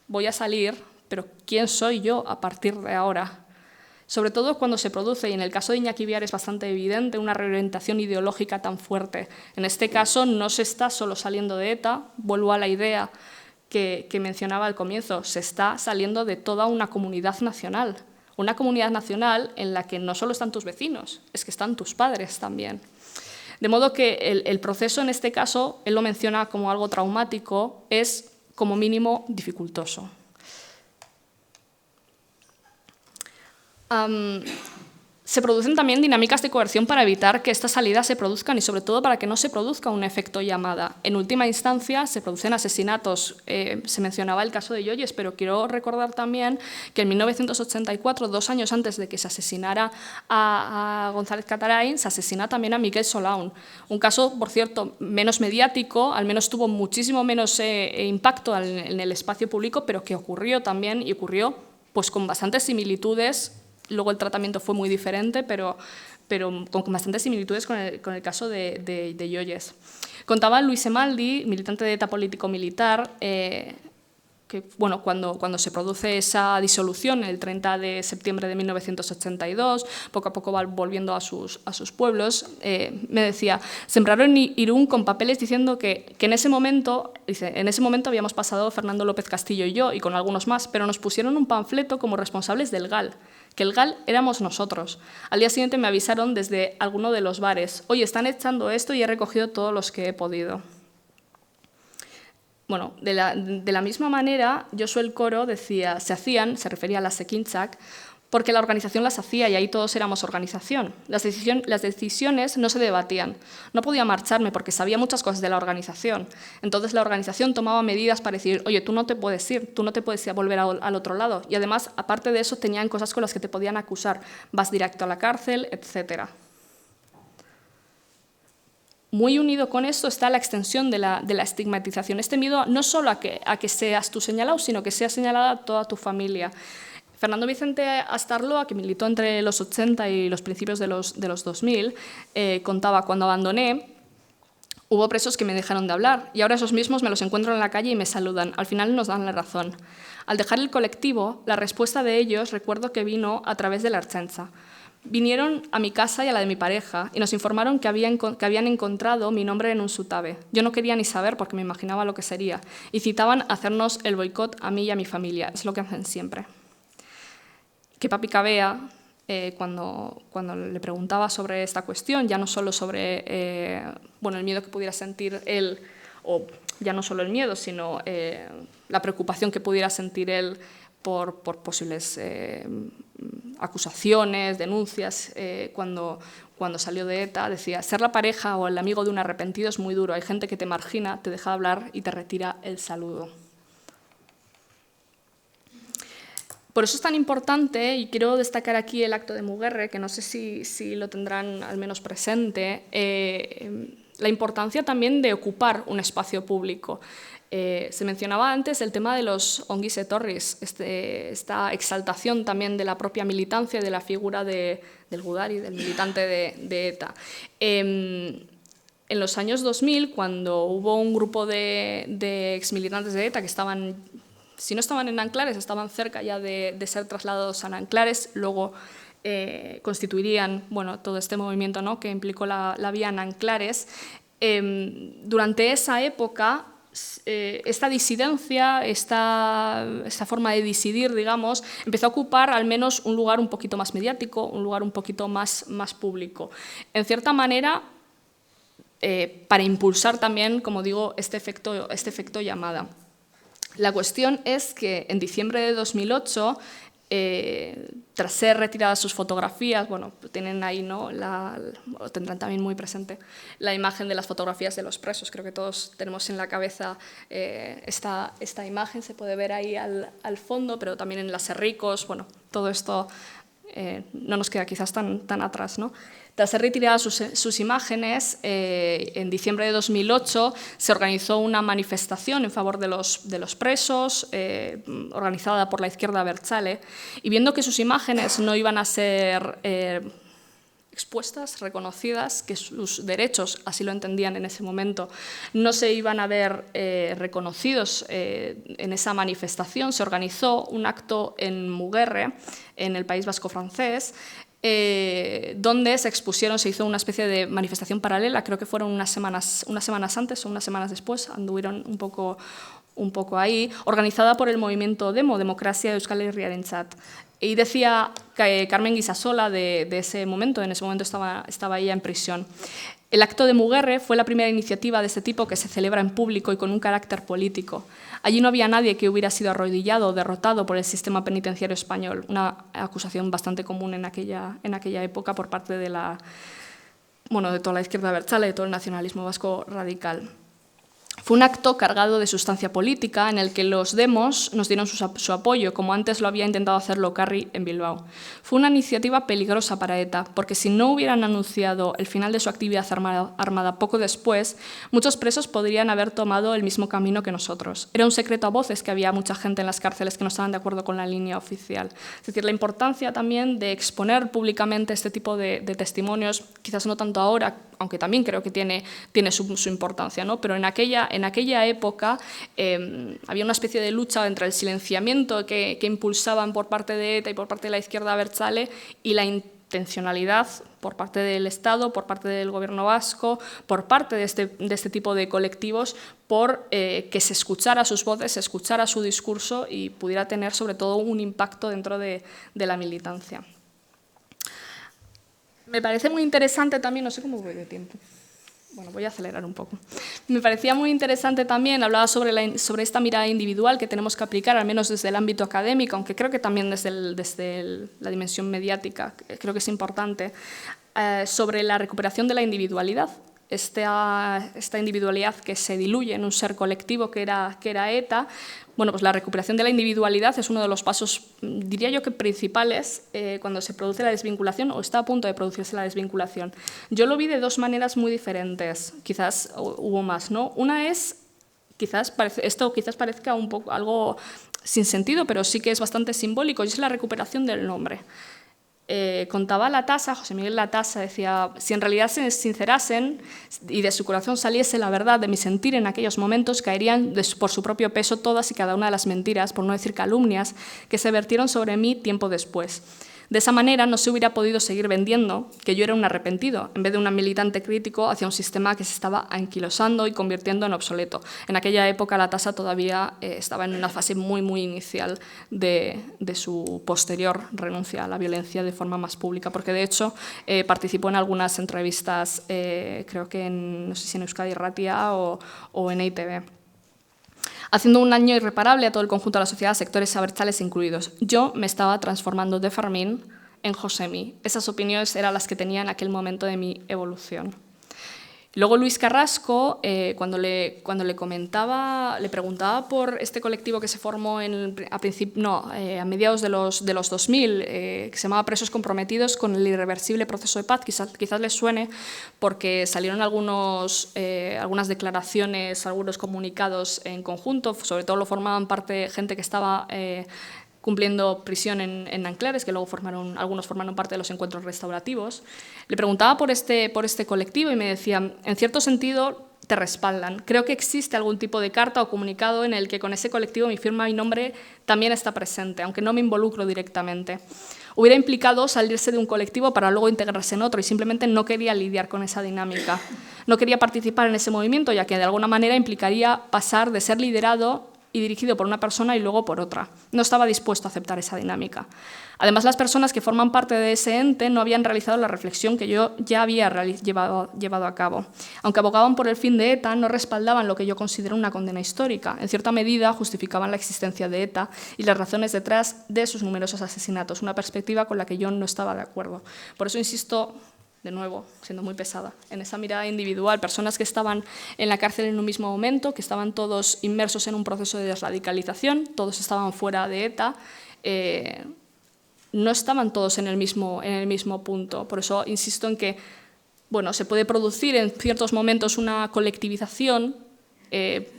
voy a salir, pero ¿quién soy yo a partir de ahora? Sobre todo cuando se produce, y en el caso de Iñaki Biar es bastante evidente, una reorientación ideológica tan fuerte. En este caso no se está solo saliendo de ETA, vuelvo a la idea que mencionaba al comienzo, se está saliendo de toda una comunidad nacional en la que no solo están tus vecinos, es que están tus padres también. De modo que el proceso en este caso, él lo menciona como algo traumático, es como mínimo dificultoso. Se producen también dinámicas de coerción para evitar que estas salidas se produzcan y sobre todo para que no se produzca un efecto llamada. En última instancia se producen asesinatos, se mencionaba el caso de Yoyes, pero quiero recordar también que en 1984, 2 años antes de que se asesinara a González Catarain, se asesina también a Miquel Solaun. Un caso, por cierto, menos mediático, al menos tuvo muchísimo menos impacto en el espacio público, pero que ocurrió también y ocurrió pues, con bastantes similitudes. Luego el tratamiento fue muy diferente, pero con bastantes similitudes con el caso de Yoyes. Contaba Luis Emaldi, militante de ETA político-militar, que bueno, cuando se produce esa disolución, el 30 de septiembre de 1982, poco a poco va volviendo a sus pueblos, me decía, sembraron Irún con papeles diciendo que en ese momento, dice, en ese momento habíamos pasado Fernando López Castillo y yo, y con algunos más, pero nos pusieron un panfleto como responsables del GAL, que el GAL éramos nosotros. Al día siguiente me avisaron desde alguno de los bares, oye, están echando esto y he recogido todos los que he podido. Bueno, de la misma manera, Josu el Coro decía, se refería a las Ekintzak, porque la organización las hacía y ahí todos éramos organización. Las decisiones no se debatían. No podía marcharme porque sabía muchas cosas de la organización. Entonces la organización tomaba medidas para decir, oye, tú no te puedes ir, tú no te puedes ir a volver al otro lado. Y además, aparte de eso, tenían cosas con las que te podían acusar. Vas directo a la cárcel, etc. Muy unido con esto está la extensión de la estigmatización. Este miedo no solo a que seas tú señalado, sino que sea señalada toda tu familia. Fernando Vicente Astarloa, que militó entre los 80 y los principios de los 2000, contaba, cuando abandoné, Hubo presos que me dejaron de hablar y ahora esos mismos me los encuentro en la calle y me saludan. Al final nos dan la razón. Al dejar el colectivo, la respuesta de ellos recuerdo que vino a través de la Ertzaintza. Vinieron a mi casa y a la de mi pareja y nos informaron que habían encontrado mi nombre en un sutabe. Yo no quería ni saber porque me imaginaba lo que sería y citaban hacernos el boicot a mí y a mi familia. Es lo que hacen siempre. Que Papi Cabea, cuando le preguntaba sobre esta cuestión, ya no solo sobre el miedo que pudiera sentir él, o ya no solo el miedo, sino la preocupación que pudiera sentir él por posibles acusaciones, denuncias, cuando salió de ETA, decía: ser la pareja o el amigo de un arrepentido es muy duro, hay gente que te margina, te deja hablar y te retira el saludo. Por eso es tan importante, y quiero destacar aquí el acto de Muguerre, que no sé si lo tendrán al menos presente, la importancia también de ocupar un espacio público. Se mencionaba antes el tema de los onguis etorris, esta exaltación también de la propia militancia y de la figura del gudari, del militante de ETA. En los años 2000, cuando hubo un grupo de exmilitantes de ETA que estaban, si no estaban en Nanclares, estaban cerca ya de ser trasladados a Nanclares, luego constituirían todo este movimiento, ¿no?, que implicó la vía Nanclares. Durante esa época, esta disidencia, esta forma de disidir, digamos, empezó a ocupar al menos un lugar un poquito más mediático, un lugar un poquito más público. En cierta manera, para impulsar también, como digo, este efecto llamada. La cuestión es que en diciembre de 2008, tras ser retiradas sus fotografías, tienen ahí, ¿no?, tendrán también muy presente la imagen de las fotografías de los presos. Creo que todos tenemos en la cabeza esta imagen, se puede ver ahí al fondo, pero también en las Serricos, todo esto no nos queda quizás tan atrás, ¿no? Tras ser retiradas sus imágenes, en diciembre de 2008 se organizó una manifestación en favor de los presos, organizada por la izquierda abertzale, y viendo que sus imágenes no iban a ser expuestas, reconocidas, que sus derechos, así lo entendían en ese momento, no se iban a ver reconocidos en esa manifestación, se organizó un acto en Muguerre, en el País Vasco francés, donde se expusieron, se hizo una especie de manifestación paralela, creo que fueron unas semanas antes o unas semanas después, anduvieron un poco ahí, organizada por el movimiento DEMO, Democracia Euskal Herriarentzat. Y decía que Carmen Guisasola en ese momento estaba ella en prisión. El acto de Muguerre fue la primera iniciativa de este tipo que se celebra en público y con un carácter político. Allí no había nadie que hubiera sido arrodillado o derrotado por el sistema penitenciario español, una acusación bastante común en aquella época por parte de toda la izquierda abertzale, de todo el nacionalismo vasco radical. Fue un acto cargado de sustancia política en el que los demos nos dieron su apoyo, como antes lo había intentado hacer Locarri en Bilbao. Fue una iniciativa peligrosa para ETA, porque si no hubieran anunciado el final de su actividad armada poco después, muchos presos podrían haber tomado el mismo camino que nosotros. Era un secreto a voces que había mucha gente en las cárceles que no estaban de acuerdo con la línea oficial. Es decir, la importancia también de exponer públicamente este tipo de testimonios, quizás no tanto ahora, aunque también creo que tiene su importancia, ¿no? Pero en aquella época había una especie de lucha entre el silenciamiento que impulsaban por parte de ETA y por parte de la izquierda abertzale y la intencionalidad por parte del Estado, por parte del gobierno vasco, por parte de este tipo de colectivos, por que se escuchara sus voces, se escuchara su discurso y pudiera tener sobre todo un impacto dentro de la militancia. Me parece muy interesante también, no sé cómo voy de tiempo. Voy a acelerar un poco. Me parecía muy interesante también, hablaba sobre esta mirada individual que tenemos que aplicar, al menos desde el ámbito académico, aunque creo que también desde la dimensión mediática, creo que es importante, sobre la recuperación de la individualidad. Esta individualidad que se diluye en un ser colectivo que era ETA, pues la recuperación de la individualidad es uno de los pasos, diría yo que principales, cuando se produce la desvinculación o está a punto de producirse la desvinculación. Yo lo vi de dos maneras muy diferentes, quizás hubo más, ¿no? Una es, esto quizás parezca un poco algo sin sentido, pero sí que es bastante simbólico, y es la recuperación del nombre. Contaba Latasa, José Miguel Latasa, decía, si en realidad se sincerasen y de su corazón saliese la verdad de mi sentir en aquellos momentos, caerían por su propio peso todas y cada una de las mentiras, por no decir calumnias, que se vertieron sobre mí tiempo después. De esa manera no se hubiera podido seguir vendiendo que yo era un arrepentido, en vez de un militante crítico hacia un sistema que se estaba anquilosando y convirtiendo en obsoleto. En aquella época Latasa todavía estaba en una fase muy inicial de su posterior renuncia a la violencia de forma más pública, porque de hecho participó en algunas entrevistas, creo que no sé si en Euskadi Ratia o en EITB, haciendo un daño irreparable a todo el conjunto de la sociedad, sectores abertzales incluidos. Yo me estaba transformando de Fermín en Josemi. Esas opiniones eran las que tenía en aquel momento de mi evolución. Luego Luis Carrasco, cuando le preguntaba por este colectivo que se formó a mediados de los 2000, que se llamaba Presos Comprometidos con el Irreversible Proceso de Paz, quizás les suene porque salieron algunas declaraciones, algunos comunicados en conjunto, sobre todo lo formaban parte gente que estaba cumpliendo prisión en Nanclares, que luego algunos formaron parte de los encuentros restaurativos. Le preguntaba por este colectivo y me decía, en cierto sentido, te respaldan. Creo que existe algún tipo de carta o comunicado en el que con ese colectivo mi firma y nombre también está presente, aunque no me involucro directamente. Hubiera implicado salirse de un colectivo para luego integrarse en otro y simplemente no quería lidiar con esa dinámica. No quería participar en ese movimiento, ya que de alguna manera implicaría pasar de ser liderado y dirigido por una persona y luego por otra. No estaba dispuesto a aceptar esa dinámica. Además, las personas que forman parte de ese ente no habían realizado la reflexión que yo ya había llevado a cabo. Aunque abogaban por el fin de ETA, no respaldaban lo que yo considero una condena histórica. En cierta medida, justificaban la existencia de ETA y las razones detrás de sus numerosos asesinatos, una perspectiva con la que yo no estaba de acuerdo. Por eso insisto, de nuevo, siendo muy pesada, en esa mirada individual, personas que estaban en la cárcel en un mismo momento, que estaban todos inmersos en un proceso de desradicalización, todos estaban fuera de ETA, no estaban todos en el mismo punto. Por eso insisto en que se puede producir en ciertos momentos una colectivización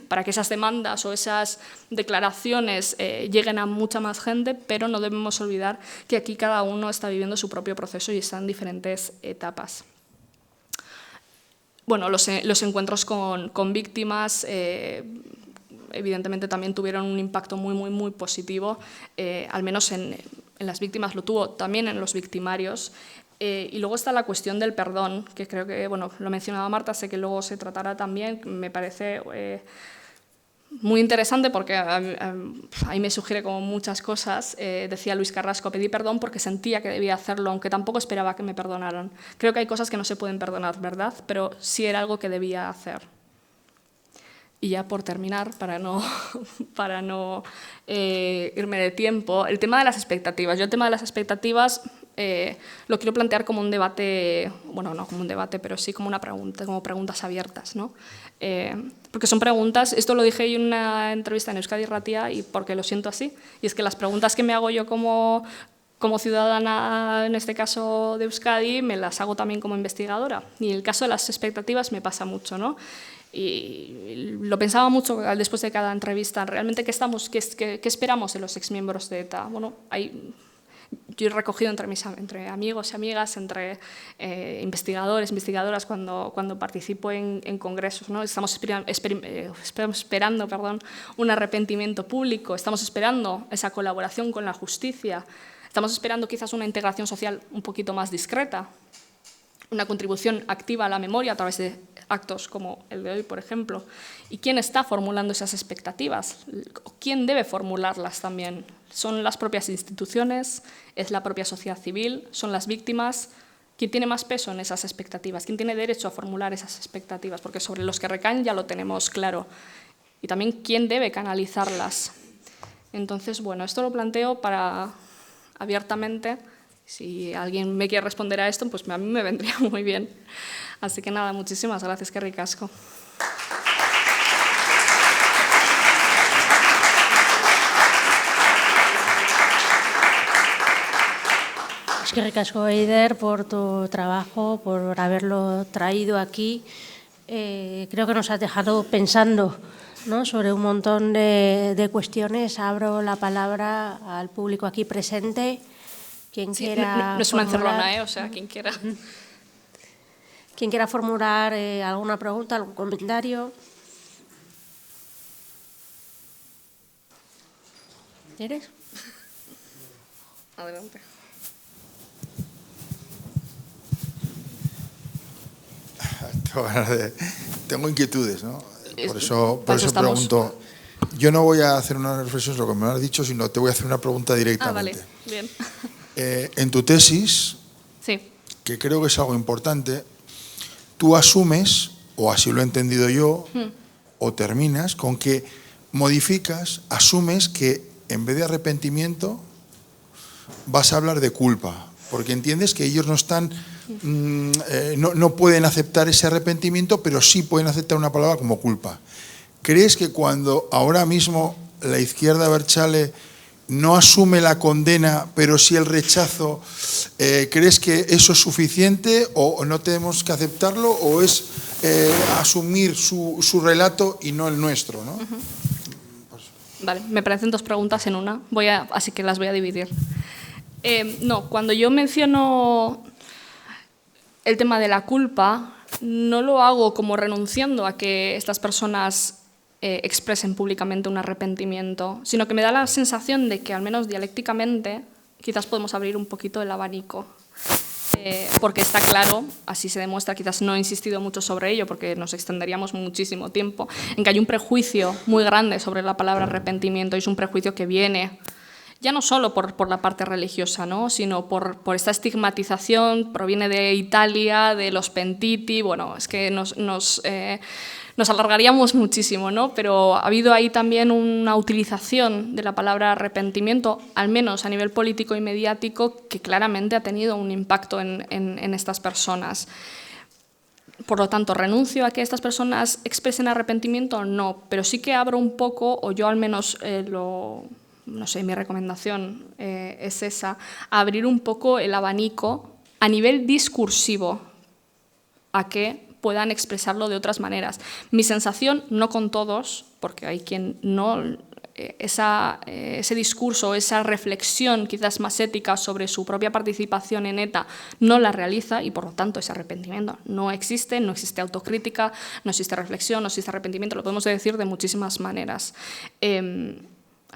para que esas demandas o esas declaraciones lleguen a mucha más gente, pero no debemos olvidar que aquí cada uno está viviendo su propio proceso y está en diferentes etapas. Los encuentros con víctimas evidentemente también tuvieron un impacto muy positivo, al menos en las víctimas lo tuvo, también en los victimarios. Y luego está la cuestión del perdón, que creo que, lo mencionaba Marta, sé que luego se tratará también, me parece muy interesante porque ahí me sugiere como muchas cosas. Decía Luis Carrasco, pedí perdón porque sentía que debía hacerlo, aunque tampoco esperaba que me perdonaran. Creo que hay cosas que no se pueden perdonar, ¿verdad? Pero sí era algo que debía hacer. Y ya por terminar, para no irme de tiempo, el tema de las expectativas. Yo el tema de las expectativas lo quiero plantear como un debate, no como un debate, pero sí como una pregunta, como preguntas abiertas, ¿no? Porque son preguntas, esto lo dije en una entrevista en Euskadi Ratia y porque lo siento así, y es que las preguntas que me hago yo como ciudadana, en este caso de Euskadi, me las hago también como investigadora. Y en el caso de las expectativas me pasa mucho, ¿no? Y lo pensaba mucho después de cada entrevista, realmente qué esperamos de los exmiembros de ETA. Yo he recogido entre amigos y amigas, entre investigadores, investigadoras, cuando participo en congresos, ¿no? Estamos esperando un arrepentimiento público, estamos esperando esa colaboración con la justicia, estamos esperando quizás una integración social un poquito más discreta, una contribución activa a la memoria a través de actos como el de hoy, por ejemplo. ¿Y quién está formulando esas expectativas? ¿Quién debe formularlas también? ¿Son las propias instituciones? ¿Es la propia sociedad civil? ¿Son las víctimas? ¿Quién tiene más peso en esas expectativas? ¿Quién tiene derecho a formular esas expectativas? Porque sobre los que recaen ya lo tenemos claro. Y también quién debe canalizarlas. Entonces, esto lo planteo abiertamente. Si alguien me quiere responder a esto, pues a mí me vendría muy bien. Así que nada, muchísimas gracias, qué ricasco. Qué ricasco, Eider, por tu trabajo, por haberlo traído aquí. Creo que nos has dejado pensando, ¿no?, sobre un montón de cuestiones. Abro la palabra al público aquí presente. Quien Sí, quiera no es una formular- encerrona, o sea, quien quiera. Quien quiera formular alguna pregunta, algún comentario. ¿Quieres? Adelante. Tengo inquietudes, ¿no? Por eso estamos. pregunto. Yo no voy a hacer una reflexión sobre lo que me has dicho, sino te voy a hacer una pregunta directamente. Vale, bien. En tu tesis, Sí, que creo que es algo importante, tú asumes, o así lo he entendido yo, o terminas con que modificas, asumes que en vez de arrepentimiento vas a hablar de culpa, porque entiendes que ellos no están, no pueden aceptar ese arrepentimiento, pero sí pueden aceptar una palabra como culpa. ¿Crees que cuando ahora mismo la izquierda abertzale no asume la condena, pero sí el rechazo, crees que eso es suficiente o no tenemos que aceptarlo, o es asumir su relato y no el nuestro, ¿no? vale, me parecen dos preguntas en una, así que las voy a dividir. No, cuando yo menciono el tema de la culpa, no lo hago como renunciando a que estas personas expresen públicamente un arrepentimiento, sino que me da la sensación de que, al menos dialécticamente, quizás podemos abrir un poquito el abanico. Porque está claro, así se demuestra, quizás no he insistido mucho sobre ello porque nos extenderíamos muchísimo tiempo, en que hay un prejuicio muy grande sobre la palabra arrepentimiento, y es un prejuicio que viene ya no solo por la parte religiosa, ¿no?, sino por esta estigmatización, proviene de Italia, de los Pentiti, bueno, es que nos alargaríamos muchísimo, ¿no?, pero ha habido ahí también una utilización de la palabra arrepentimiento, al menos a nivel político y mediático, que claramente ha tenido un impacto en estas personas. Por lo tanto, ¿renuncio a que estas personas expresen arrepentimiento? No, pero sí que abro un poco, o yo al menos no sé, mi recomendación es esa, abrir un poco el abanico a nivel discursivo a que puedan expresarlo de otras maneras. Mi sensación, no con todos, porque hay quien no, ese discurso, esa reflexión quizás más ética sobre su propia participación en ETA no la realiza, y por lo tanto ese arrepentimiento no existe autocrítica, no existe reflexión, no existe arrepentimiento, lo podemos decir de muchísimas maneras.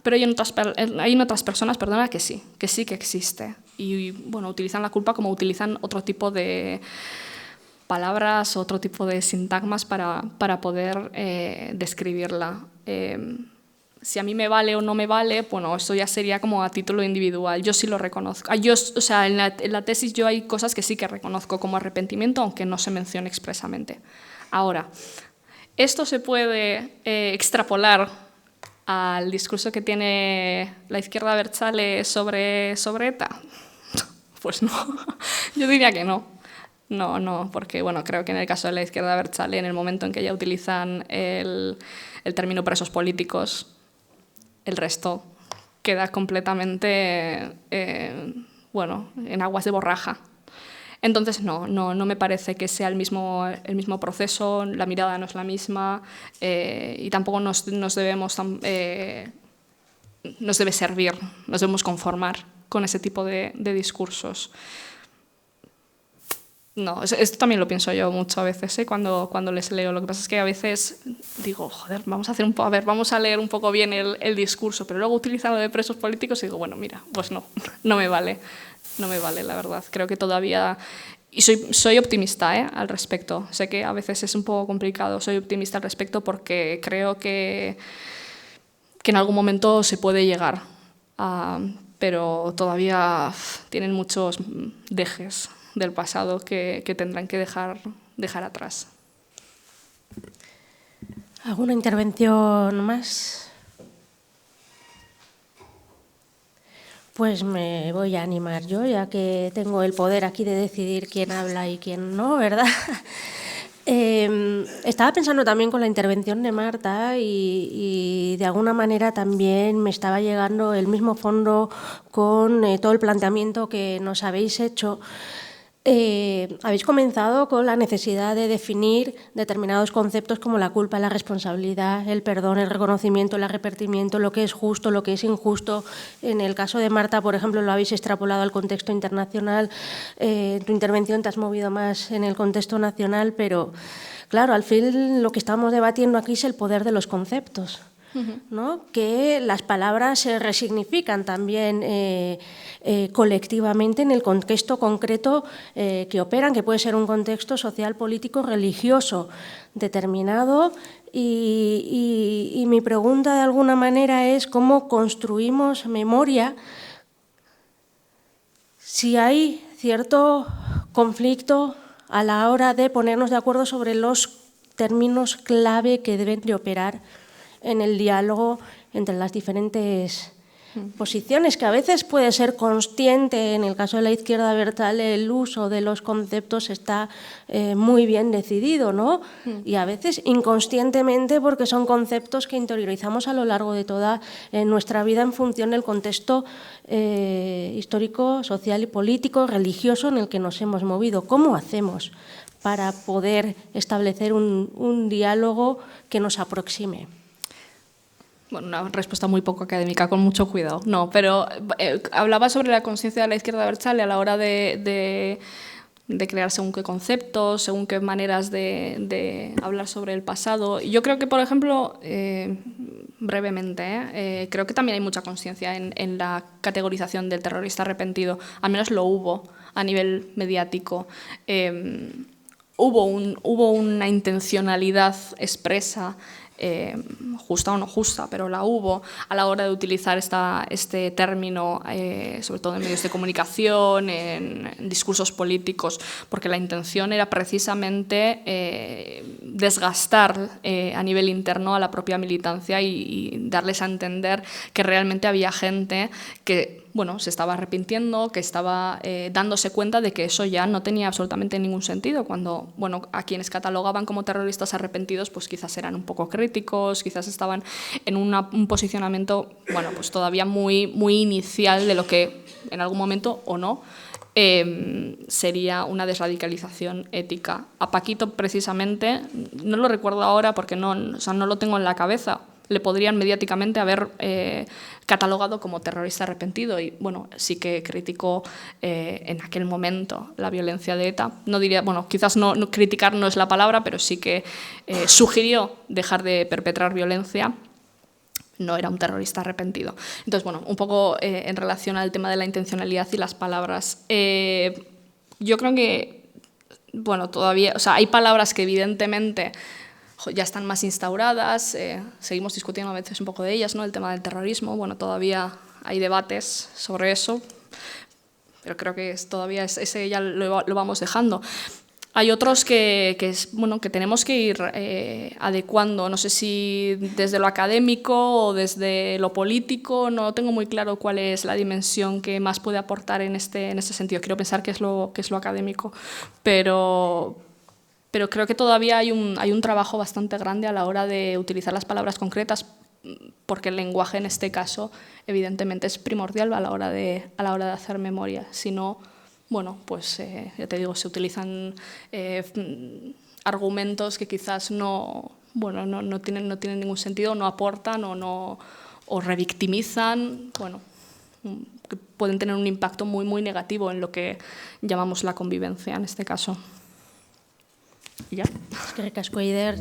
Pero hay en otras personas, perdona, que sí que existe. Y bueno, utilizan la culpa como utilizan otro tipo de palabras, otro tipo de sintagmas para poder describirla. Si a mí me vale o no me vale, bueno, eso ya sería como a título individual. Yo sí lo reconozco. O sea, en la tesis yo hay cosas que sí que reconozco como arrepentimiento, aunque no se mencione expresamente. Ahora, ¿esto se puede extrapolar al discurso que tiene la izquierda abertzale sobre ETA? Pues no, yo diría que no. No, porque bueno, creo que en el caso de la izquierda abertzale, en el momento en que ya utilizan el término presos políticos, el resto queda completamente en aguas de borraja. Entonces, no me parece que sea el mismo proceso, la mirada no es la misma, y tampoco nos debe servir, nos debemos conformar con ese tipo de discursos. No, esto también lo pienso yo mucho a veces, cuando les leo. Lo que pasa es que a veces digo, joder, vamos a leer un poco bien el discurso, pero luego utilizan lo de presos políticos y digo, bueno, mira, pues no me vale. No me vale, la verdad. Creo que todavía... Y soy optimista al respecto. Sé que a veces es un poco complicado. Soy optimista al respecto porque creo que en algún momento se puede llegar. Pero todavía tienen muchos dejes del pasado que tendrán que dejar atrás. ¿Alguna intervención más? Pues me voy a animar yo, ya que tengo el poder aquí de decidir quién habla y quién no, ¿verdad? Estaba pensando también con la intervención de Marta y de alguna manera también me estaba llegando el mismo fondo con todo el planteamiento que nos habéis hecho. Habéis comenzado con la necesidad de definir determinados conceptos como la culpa, la responsabilidad, el perdón, el reconocimiento, el arrepentimiento, lo que es justo, lo que es injusto. En el caso de Marta, por ejemplo, lo habéis extrapolado al contexto internacional. En tu intervención te has movido más en el contexto nacional, pero claro, al fin lo que estamos debatiendo aquí es el poder de los conceptos. ¿No? Que las palabras se resignifican también colectivamente en el contexto concreto que operan, que puede ser un contexto social, político, religioso determinado. Y mi pregunta de alguna manera es cómo construimos memoria si hay cierto conflicto a la hora de ponernos de acuerdo sobre los términos clave que deben de operar en el diálogo entre las diferentes posiciones, que a veces puede ser consciente. En el caso de la izquierda abertzale, el uso de los conceptos está muy bien decidido, ¿no? Y a veces inconscientemente, porque son conceptos que interiorizamos a lo largo de toda nuestra vida en función del contexto histórico, social y político, religioso en el que nos hemos movido. ¿Cómo hacemos para poder establecer un diálogo que nos aproxime? Bueno, una respuesta muy poco académica, con mucho cuidado. No, pero hablaba sobre la conciencia de la izquierda abertzale a la hora de crear según qué conceptos, según qué maneras de hablar sobre el pasado. Yo creo que, por ejemplo, brevemente, creo que también hay mucha conciencia en la categorización del terrorista arrepentido. Al menos lo hubo a nivel mediático. Hubo una intencionalidad expresa, justa o no justa, pero la hubo a la hora de utilizar este término, sobre todo en medios de comunicación, en discursos políticos, porque la intención era precisamente desgastar a nivel interno a la propia militancia y darles a entender que realmente había gente que se estaba arrepintiendo, que estaba dándose cuenta de que eso ya no tenía absolutamente ningún sentido, cuando a quienes catalogaban como terroristas arrepentidos pues quizás eran un poco críticos, quizás estaban en un posicionamiento pues todavía muy, muy inicial de lo que en algún momento o no sería una desradicalización ética. A Paquito precisamente, no lo recuerdo ahora porque no lo tengo en la cabeza, le podrían mediáticamente haber catalogado como terrorista arrepentido y sí que criticó en aquel momento la violencia de ETA. No diría, quizás no criticar no es la palabra, pero sí que sugirió dejar de perpetrar violencia. No era un terrorista arrepentido. Entonces, un poco en relación al tema de la intencionalidad y las palabras. Yo creo que, todavía, hay palabras que evidentemente ya están más instauradas, seguimos discutiendo a veces un poco de ellas, ¿no? El tema del terrorismo, todavía hay debates sobre eso, pero creo que todavía ese ya lo vamos dejando. Hay otros que tenemos que ir adecuando, no sé si desde lo académico o desde lo político, no tengo muy claro cuál es la dimensión que más puede aportar en este sentido. Quiero pensar que es lo académico, pero creo que todavía hay un trabajo bastante grande a la hora de utilizar las palabras concretas, porque el lenguaje en este caso evidentemente es primordial a la hora de hacer memoria. Si no, ya te digo, se utilizan argumentos que quizás no tienen ningún sentido, no aportan o revictimizan, que pueden tener un impacto muy, muy negativo en lo que llamamos la convivencia en este caso. ¿Ya? Eskerrik asko, Eider.